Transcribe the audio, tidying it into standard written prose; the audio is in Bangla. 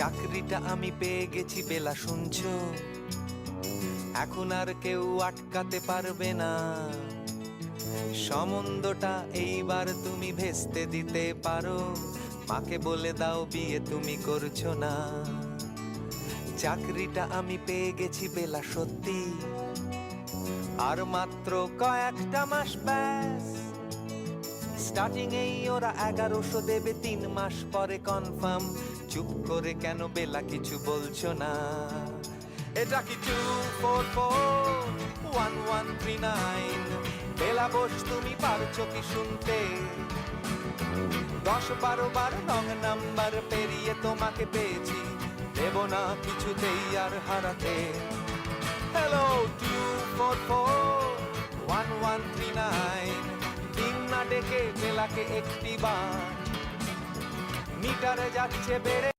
চাকরিটা আমি পেয়ে গেছি বেলা, শুনছো? এখন আর কেউ আটকাতে পারবে না। সম্বন্ধটা এইবার তুমি ভেস্তে দিতে পারো। মাকে বলে দাও বিয়ে তুমি করছো না। চাকরিটা আমি পেয়ে গেছি বেলা, সত্যি। আর মাত্র কয়েকটা মাস ব্যাস। স্টার্টিং এই ওরা 1100 দেবে, 3 মাস পরে কনফার্ম। চুপ করে কেন বেলা কিছু বলছো না? এটা কি 2441139? বেলা বোস, তুমি পারছো কি শুনতে? 10-12 বার রং নাম্বার পেরিয়ে তোমাকে পেয়েছি, দেব না কিছুতেই আর হারাতে। হ্যালো 2441139, দিন না ডেকে বেলাকে একটি বার। মিটারে যাচ্ছে বেড়ে।